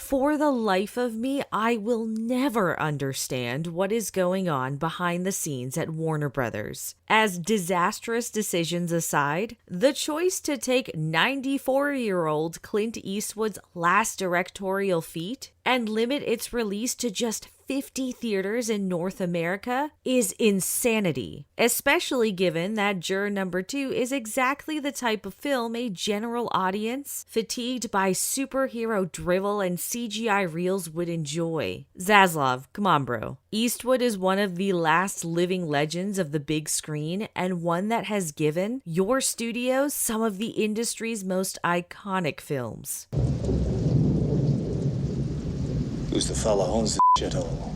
For the life of me, I will never understand what is going on behind the scenes at Warner Brothers. As disastrous decisions aside, the choice to take 94-year-old Clint Eastwood's last directorial feat and limit its release to just 50 theaters in North America is insanity, especially given that Juror number 2 is exactly the type of film a general audience, fatigued by superhero drivel and CGI reels, would enjoy. Zaslav, come on, bro. Eastwood is one of the last living legends of the big screen, and one that has given your studios some of the industry's most iconic films. Who's the fella who owns the shithole?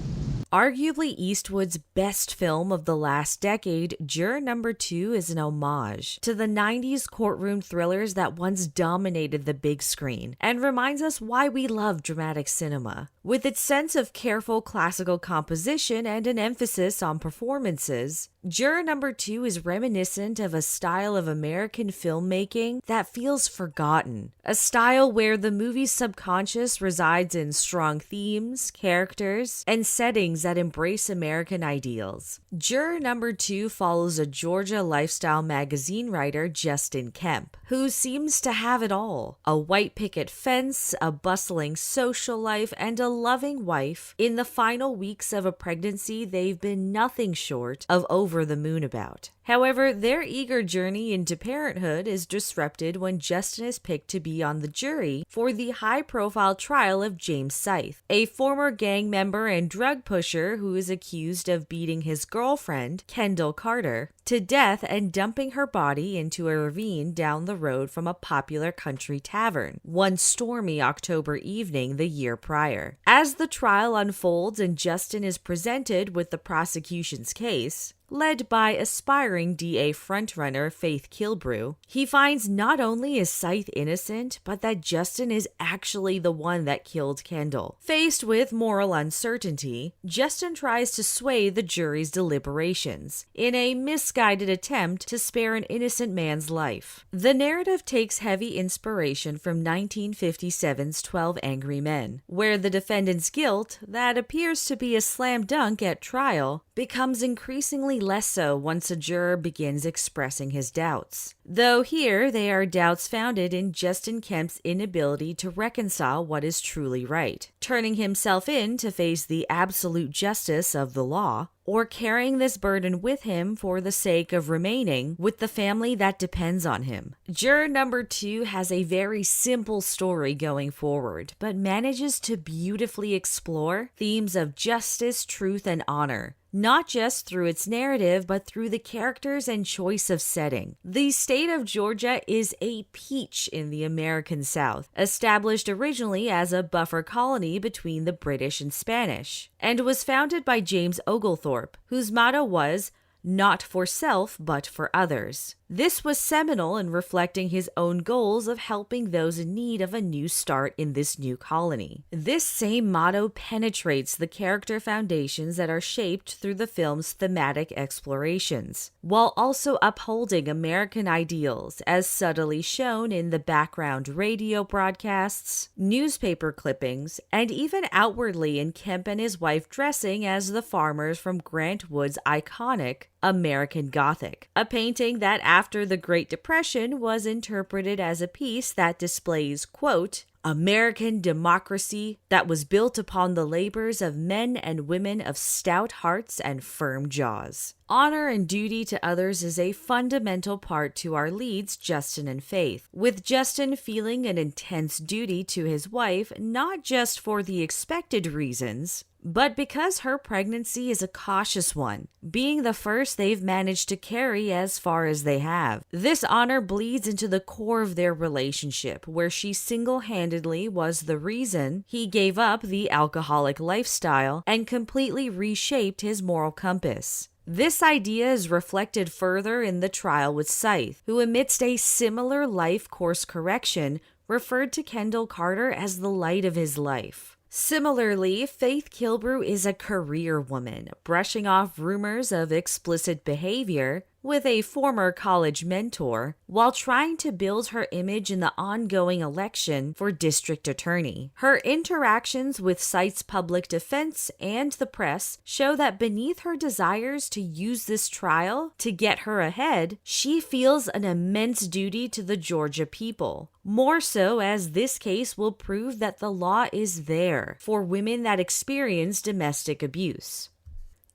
Arguably Eastwood's best film of the last decade, Juror number 2 is an homage to the 90s courtroom thrillers that once dominated the big screen and reminds us why we love dramatic cinema. With its sense of careful classical composition and an emphasis on performances, Juror number 2 is reminiscent of a style of American filmmaking that feels forgotten, a style where the movie's subconscious resides in strong themes, characters, and settings that embrace American ideals. Juror number 2 follows a Georgia lifestyle magazine writer, Justin Kemp, who seems to have it all: a white picket fence, a bustling social life, and a loving wife in the final weeks of a pregnancy they've been nothing short of over the moon about. However, their eager journey into parenthood is disrupted when Justin is picked to be on the jury for the high-profile trial of James Scythe, a former gang member and drug pusher who is accused of beating his girlfriend, Kendall Carter, to death and dumping her body into a ravine down the road from a popular country tavern one stormy October evening the year prior. As the trial unfolds and Justin is presented with the prosecution's case, led by aspiring DA frontrunner Faith Kilbrew, he finds not only is Scythe innocent, but that Justin is actually the one that killed Kendall. Faced with moral uncertainty, Justin tries to sway the jury's deliberations in a misguided attempt to spare an innocent man's life. The narrative takes heavy inspiration from 1957's 12 Angry Men, where the defendant's guilt, that appears to be a slam dunk at trial, becomes increasingly less so once a juror begins expressing his doubts. Though here they are doubts founded in Justin Kemp's inability to reconcile what is truly right, turning himself in to face the absolute justice of the law, or carrying this burden with him for the sake of remaining with the family that depends on him. Juror number 2 has a very simple story going forward, but manages to beautifully explore themes of justice, truth, and honor, not just through its narrative, but through the characters and choice of setting. The state of Georgia is a peach in the American South, established originally as a buffer colony between the British and Spanish, and was founded by James Oglethorpe, whose motto was, "Not for self, but for others." This was seminal in reflecting his own goals of helping those in need of a new start in this new colony. This same motto penetrates the character foundations that are shaped through the film's thematic explorations, while also upholding American ideals as subtly shown in the background radio broadcasts, newspaper clippings, and even outwardly in Kemp and his wife dressing as the farmers from Grant Wood's iconic American Gothic, a painting that after the Great Depression was interpreted as a piece that displays, quote, American democracy that was built upon the labors of men and women of stout hearts and firm jaws. Honor and duty to others is a fundamental part to our leads, Justin and Faith, with Justin feeling an intense duty to his wife, not just for the expected reasons, but because her pregnancy is a cautious one, being the first they've managed to carry as far as they have. This honor bleeds into the core of their relationship, where she single-handedly was the reason he gave up the alcoholic lifestyle and completely reshaped his moral compass. This idea is reflected further in the trial with Scythe, who amidst a similar life course correction referred to Kendall Carter as the light of his life. Similarly, Faith Kilbrew is a career woman, brushing off rumors of explicit behavior with a former college mentor, while trying to build her image in the ongoing election for district attorney. Her interactions with Sight's public defense and the press show that beneath her desires to use this trial to get her ahead, she feels an immense duty to the Georgia people. More so, as this case will prove that the law is there for women that experience domestic abuse.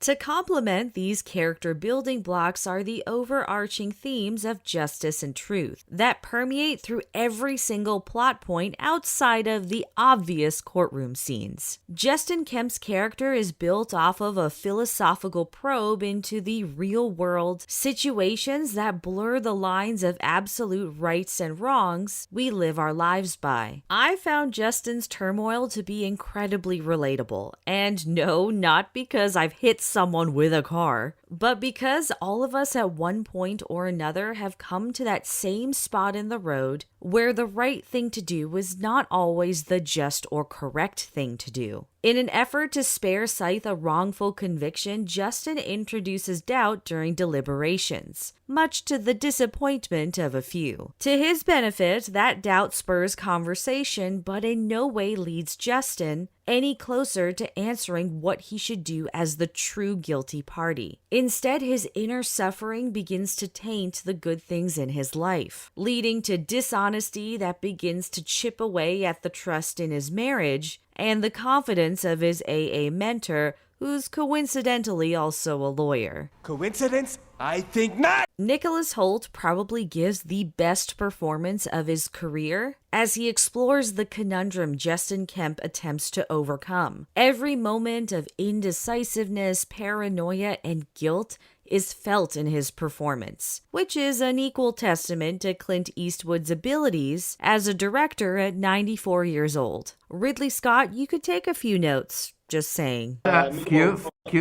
To complement these character building blocks are the overarching themes of justice and truth that permeate through every single plot point outside of the obvious courtroom scenes. Justin Kemp's character is built off of a philosophical probe into the real-world situations that blur the lines of absolute rights and wrongs we live our lives by. I found Justin's turmoil to be incredibly relatable, and no, not because I've hit someone with a car, but because all of us at one point or another have come to that same spot in the road where the right thing to do was not always the just or correct thing to do. In an effort to spare Scythe a wrongful conviction, Justin introduces doubt during deliberations, much to the disappointment of a few. To his benefit, that doubt spurs conversation, but in no way leads Justin any closer to answering what he should do as the true guilty party. Instead, his inner suffering begins to taint the good things in his life, leading to dishonesty that begins to chip away at the trust in his marriage and the confidence of his AA mentor, who's coincidentally also a lawyer. Coincidence? I think not! Nicholas Hoult probably gives the best performance of his career as he explores the conundrum Justin Kemp attempts to overcome. Every moment of indecisiveness, paranoia, and guilt is felt in his performance, which is an equal testament to Clint Eastwood's abilities as a director at 94 years old. Ridley Scott, you could take a few notes, just saying. Thank you,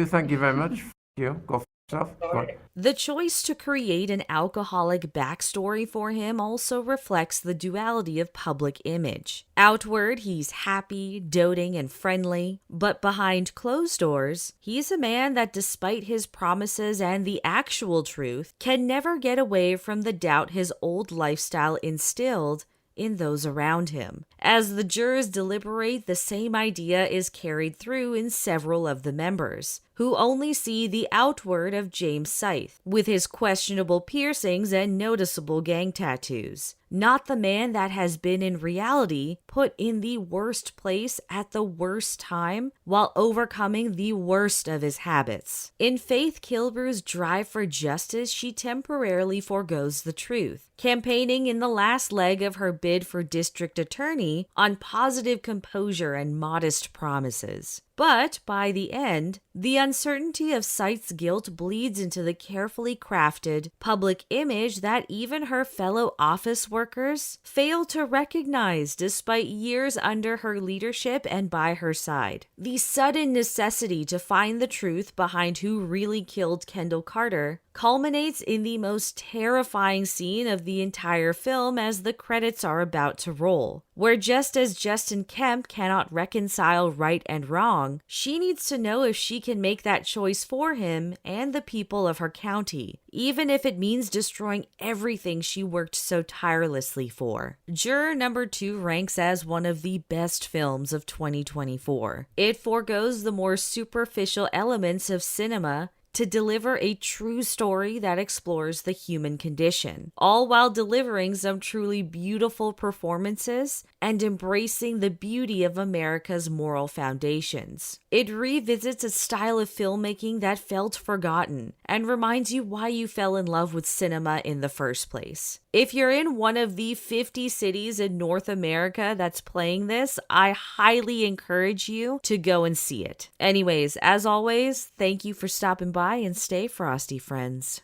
thank you very much. Thank you. Go for yourself. Go on. The choice to create an alcoholic backstory for him also reflects the duality of public image. Outward, he's happy, doting, and friendly, but behind closed doors, he's a man that, despite his promises and the actual truth, can never get away from the doubt his old lifestyle instilled in those around him. As the jurors deliberate, the same idea is carried through in several of the members, who only see the outward of James Scythe, with his questionable piercings and noticeable gang tattoos, not the man that has been in reality put in the worst place at the worst time while overcoming the worst of his habits. In Faith Kilbrew's drive for justice, she temporarily forgoes the truth, campaigning in the last leg of her bid for district attorney on positive composure and modest promises. But by the end, the uncertainty of Scythe's guilt bleeds into the carefully crafted public image that even her fellow office workers fail to recognize despite years under her leadership and by her side. The sudden necessity to find the truth behind who really killed Kendall Carter culminates in the most terrifying scene of the entire film as the credits are about to roll, where just as Justin Kemp cannot reconcile right and wrong, she needs to know if she can make that choice for him and the people of her county, even if it means destroying everything she worked so tirelessly for. Juror number 2 ranks as one of the best films of 2024. It forgoes the more superficial elements of cinema to deliver a true story that explores the human condition, all while delivering some truly beautiful performances and embracing the beauty of America's moral foundations. It revisits a style of filmmaking that felt forgotten and reminds you why you fell in love with cinema in the first place. If you're in one of the 50 cities in North America that's playing this, I highly encourage you to go and see it. Anyways, as always, thank you for stopping by and stay frosty, friends.